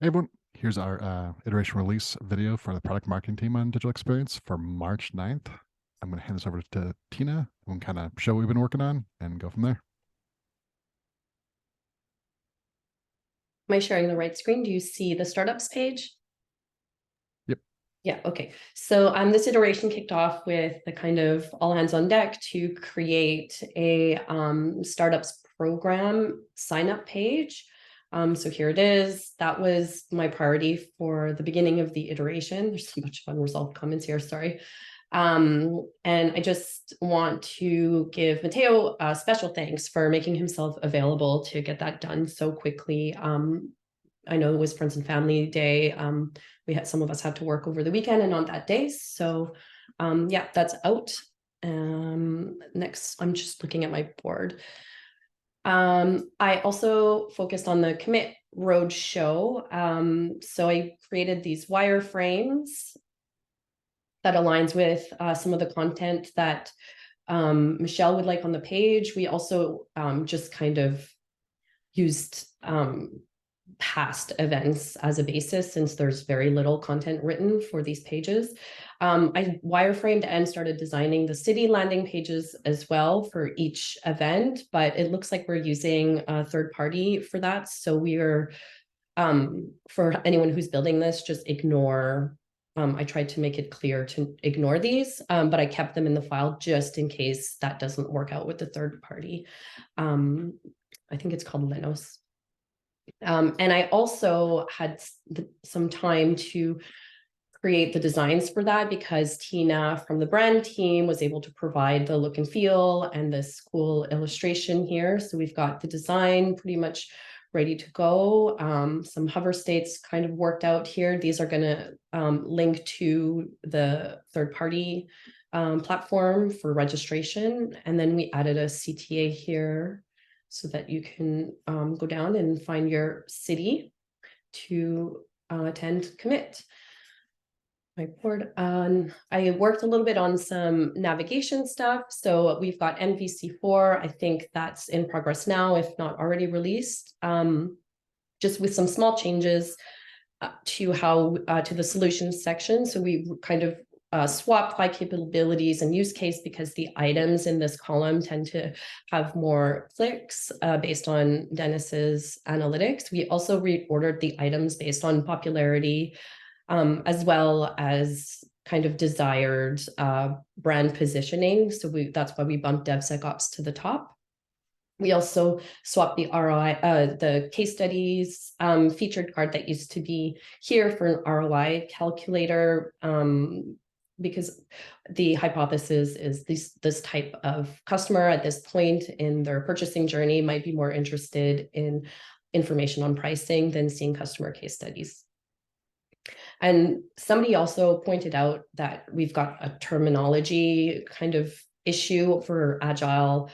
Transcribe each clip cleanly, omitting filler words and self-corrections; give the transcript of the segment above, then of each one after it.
Hey everyone, here's our iteration release video for the product marketing team on digital experience for March 9th. I'm going to hand this over to Tina and kind of show what we've been working on and go from there. Am I sharing the right screen? Do you see the startups page? Yep. Yeah, okay. So this iteration kicked off with the kind of all hands on deck to create a startups program sign up page. So here it is. That was my priority for the beginning of the iteration. There's so much unresolved comments here, sorry. And I just want to give Matteo special thanks for making himself available to get that done so quickly. I know it was Friends and Family Day. Some of us had to work over the weekend and on that day. So yeah, that's out. Next, I'm just looking at my board. I also focused on the commit roadshow. So I created these wireframes that aligns with some of the content that Michelle would like on the page. We also just kind of used past events as a basis, since there's very little content written for these pages. I wireframed and started designing the city landing pages as well for each event, but it looks like we're using a third party for that. So we're, for anyone who's building this, just ignore, I tried to make it clear to ignore these, but I kept them in the file just in case that doesn't work out with the third party. I think it's called Lenos. And I also had some time to create the designs for that, because Tina from the brand team was able to provide the look and feel and this cool illustration here. So we've got the design pretty much ready to go. Some hover states kind of worked out here. These are going to link to the third-party platform for registration. And then we added a CTA here so that you can go down and find your city to attend commit. My board. I worked a little bit on some navigation stuff. So we've got MVC4. I think that's in progress now, if not already released. Just with some small changes to how to the solutions section. So we kind of swapped by capabilities and use case, because the items in this column tend to have more clicks based on Dennis's analytics. We also reordered the items based on popularity, as well as kind of desired brand positioning. So that's why we bumped DevSecOps to the top. We also swapped the ROI, the case studies featured card that used to be here for an ROI calculator, because the hypothesis is this type of customer at this point in their purchasing journey might be more interested in information on pricing than seeing customer case studies. And somebody also pointed out that we've got a terminology kind of issue for agile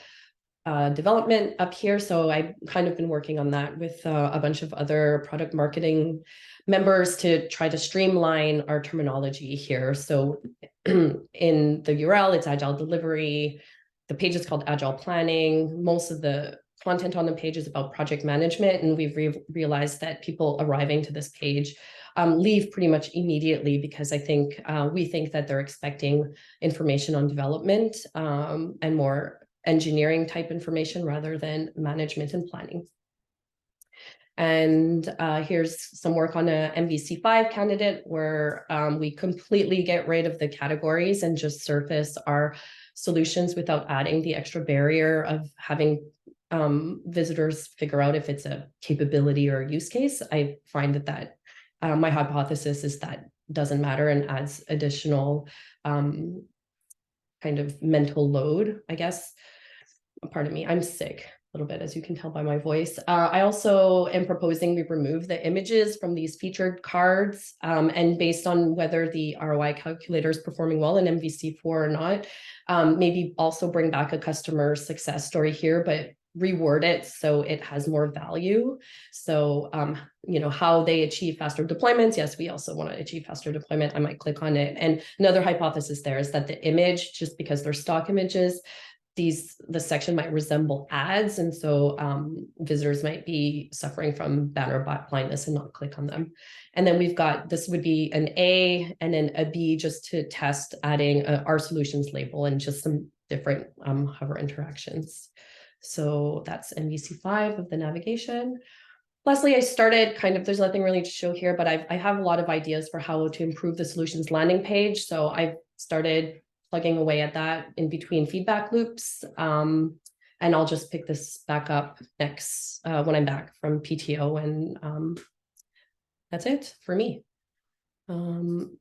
development up here. So I've kind of been working on that with a bunch of other product marketing members to try to streamline our terminology here. So in the URL, it's agile delivery. The page is called agile planning. Most of the content on the page is about project management. And we've realized that people arriving to this page leave pretty much immediately, because I think we think that they're expecting information on development and more engineering type information rather than management and planning. And here's some work on a MVC5 candidate where we completely get rid of the categories and just surface our solutions without adding the extra barrier of having visitors figure out if it's a capability or a use case. I find that my hypothesis is that doesn't matter and adds additional kind of mental load, I guess. Pardon me, I'm sick a little bit, as you can tell by my voice. I also am proposing we remove the images from these featured cards, and based on whether the ROI calculator is performing well in MVC4 or not, maybe also bring back a customer success story here, but reword it so it has more value. So, you know, how they achieve faster deployments. Yes, we also want to achieve faster deployment. I might click on it. And another hypothesis there is that the image, just because they're stock images, the section might resemble ads, and so visitors might be suffering from banner blindness and not click on them. And then we've got, this would be an A and then a B just to test adding our solutions label and just some different hover interactions. So that's MVC5 of the navigation. Lastly, I started there's nothing really to show here, but I have a lot of ideas for how to improve the solutions landing page. So I've started plugging away at that in between feedback loops. And I'll just pick this back up next when I'm back from PTO. And that's it for me. I'm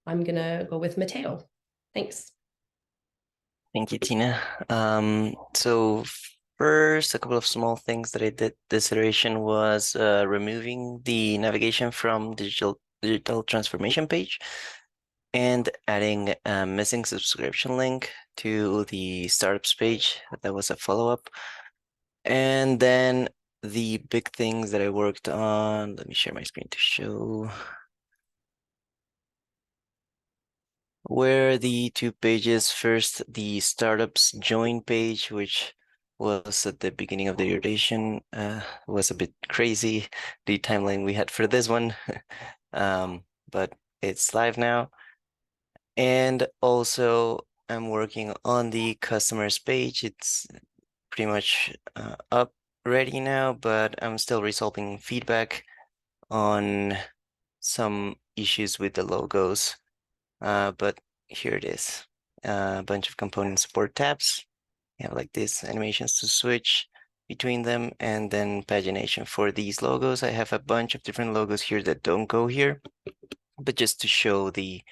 gonna go with Mateo. Thanks. Thank you, Tina. So first, a couple of small things that I did this iteration was removing the navigation from digital transformation page and adding a missing subscription link to the startups page. That was a follow-up. And then the big things that I worked on, let me share my screen to show. Where the two pages, first the startups join page, which was at the beginning of the iteration, was a bit crazy, the timeline we had for this one, but it's live now. And also I'm working on the customers page. It's pretty much up ready now, but I'm still resolving feedback on some issues with the logos. But here it is. A bunch of component support tabs. You have like this animations to switch between them, and then pagination for these logos. I have a bunch of different logos here that don't go here, but just to show the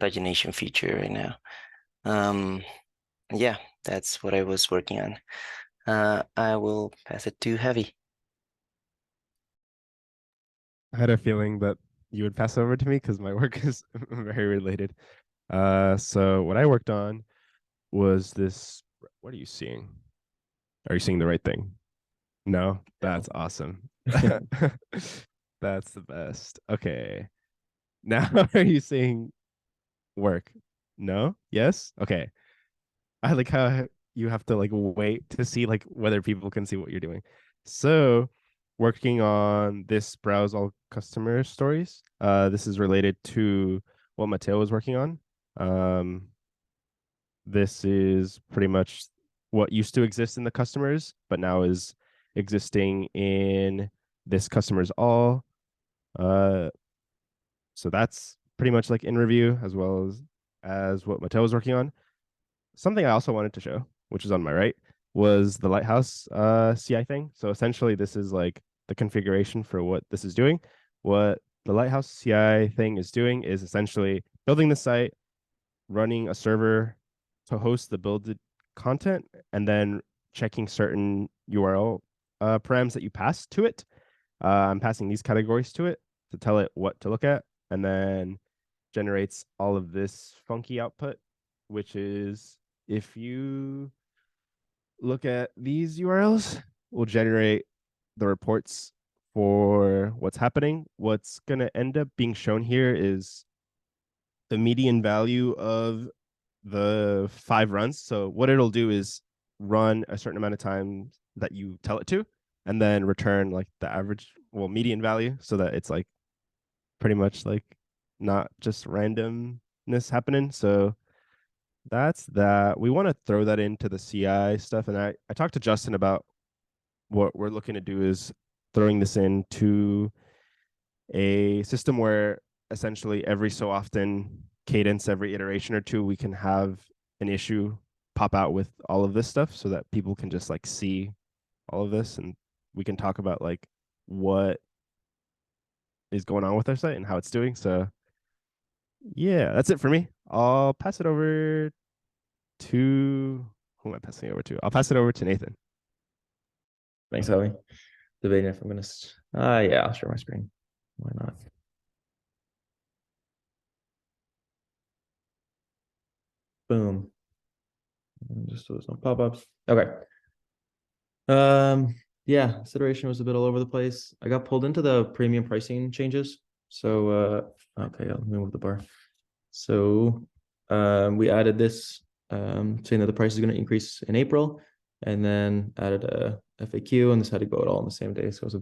pagination feature right now. Yeah, that's what I was working on. I will pass it to Heavy. I had a feeling that you would pass over to me because my work is very related. So what I worked on was this. What are you seeing? Are you seeing the right thing? No, that's awesome. That's the best. Okay. Now are you seeing work? No? Yes? Okay. I like how you have to like wait to see like whether people can see what you're doing. So working on this browse all customer stories. This is related to what Mateo was working on. This is pretty much what used to exist in the customers, but now is existing in this customers all. So that's pretty much like in review as well as what Mateo was working on. Something I also wanted to show, which is on my right, was the Lighthouse CI thing. So essentially, this is like the configuration for what this is doing. What the Lighthouse CI thing is doing is essentially building the site, running a server to host the builded content, and then checking certain URL params that you pass to it. I'm passing these categories to it to tell it what to look at, and then generates all of this funky output, which is, if you look at these URLs, will generate the reports for what's happening. What's going to end up being shown here is the median value of the 5 runs. So what it'll do is run a certain amount of time that you tell it to, and then return like the average, median value, so that it's like pretty much like not just randomness happening. So that's that. We want to throw that into the CI stuff. And I talked to Justin about what we're looking to do is throwing this into a system where essentially every so often, cadence, every iteration or two, we can have an issue pop out with all of this stuff so that people can just like see all of this, and we can talk about like what is going on with our site and how it's doing. So yeah, that's it for me. I'll pass it over to, who am I passing it over to? I'll pass it over to Nathan. Thanks, Howie. Debating if I'm gonna. Yeah, I'll share my screen. Why not? Boom. Just so there's no pop-ups. Okay. Yeah, consideration was a bit all over the place. I got pulled into the premium pricing changes. So okay, let me move the bar. So we added this saying that the price is going to increase in April, and then added a FAQ, and this had to go out all on the same day. So it was a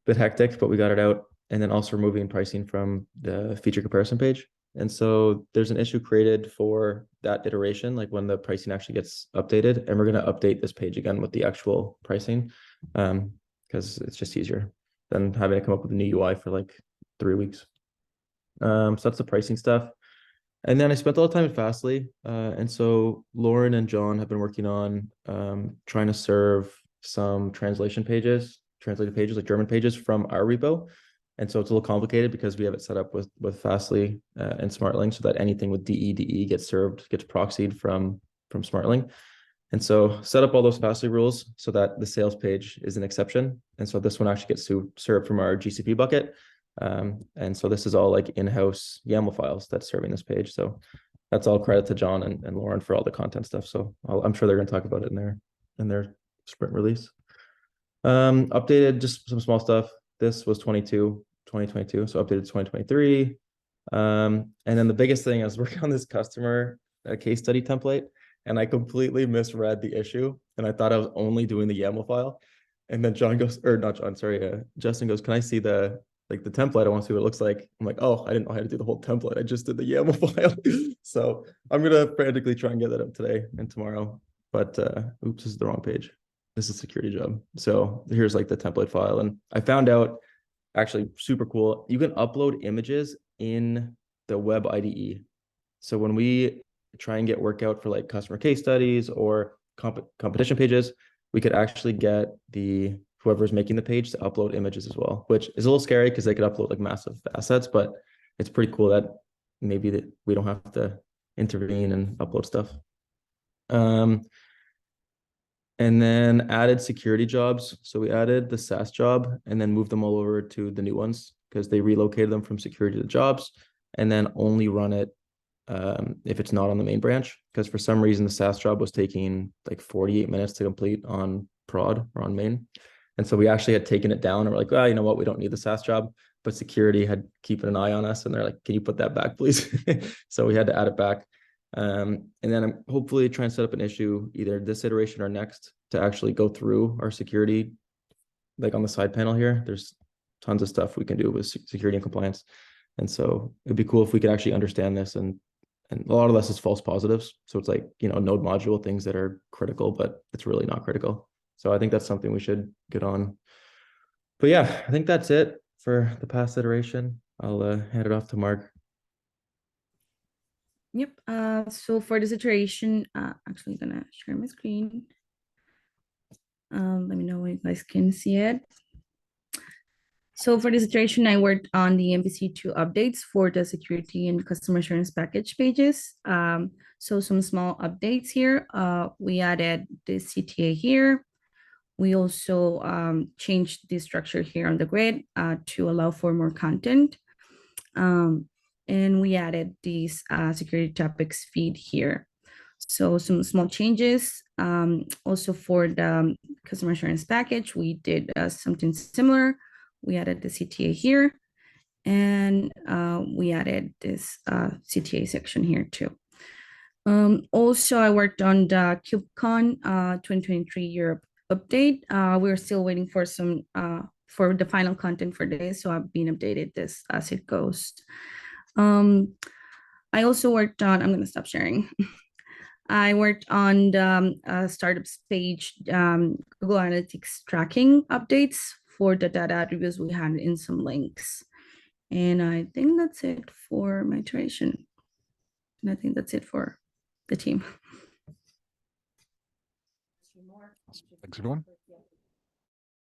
bit hectic, but we got it out. And then also removing pricing from the feature comparison page. And so there's an issue created for that iteration, like when the pricing actually gets updated, and we're going to update this page again with the actual pricing, because it's just easier than having to come up with a new UI for like 3 weeks. So that's the pricing stuff. And then I spent a lot of time at Fastly. And so Lauren and John have been working on trying to serve some translated pages, like German pages from our repo. And so it's a little complicated because we have it set up with Fastly and SmartLink so that anything with DE gets proxied from SmartLink. And so set up all those Fastly rules so that the sales page is an exception. And so this one actually gets served from our GCP bucket. And so this is all like in-house YAML files that's serving this page. So that's all credit to John and Lauren for all the content stuff. So I'm sure they're going to talk about it in their sprint release. Updated just some small stuff. This was 2022, so updated 2023. And then the biggest thing, I was working on this customer case study template, and I completely misread the issue, and I thought I was only doing the YAML file. And then Justin goes, "Can I see the template? I want to see what it looks like." I'm like, "Oh, I didn't know how to do the whole template. I just did the YAML file." So I'm gonna frantically try and get that up today and tomorrow. But oops, this is the wrong page. This is security job. So here's like the template file. And I found out, actually super cool, you can upload images in the web IDE. So when we try and get workout for like customer case studies or competition pages, we could actually get whoever's making the page to upload images as well, which is a little scary because they could upload like massive assets, but it's pretty cool that maybe that we don't have to intervene and upload stuff. And then added security jobs. So we added the SaaS job and then moved them all over to the new ones because they relocated them from security to jobs, and then only run it if it's not on the main branch. Because for some reason, the SaaS job was taking like 48 minutes to complete on prod or on main. And so we actually had taken it down and we're like, well, you know what? We don't need the SaaS job, but security had keeping an eye on us. And they're like, can you put that back, please? So we had to add it back. And then I'm hopefully trying to set up an issue either this iteration or next to actually go through our security, like on the side panel here. There's tons of stuff we can do with security and compliance. And so it'd be cool if we could actually understand this, and a lot of this is false positives. So it's like, node module things that are critical, but it's really not critical. So I think that's something we should get on. But yeah, I think that's it for the past iteration. I'll hand it off to Mark. Yep. So for this iteration, actually gonna share my screen. Let me know when you guys can see it. So for this iteration, I worked on the MPC2 updates for the security and customer assurance package pages. So some small updates here. We added the CTA here. We also changed the structure here on the grid to allow for more content. And we added these security topics feed here. So some small changes. Also for the customer assurance package, we did something similar. We added the CTA here, and we added this CTA section here too. Also, I worked on the KubeCon 2023 Europe update. We're still waiting for some for the final content for this, so I've been updated this as it goes. I also worked on, I'm gonna stop sharing. I worked on the startups page Google Analytics tracking updates for the data reviews we had in some links. And I think that's it for my iteration. And I think that's it for the team. Thanks, everyone.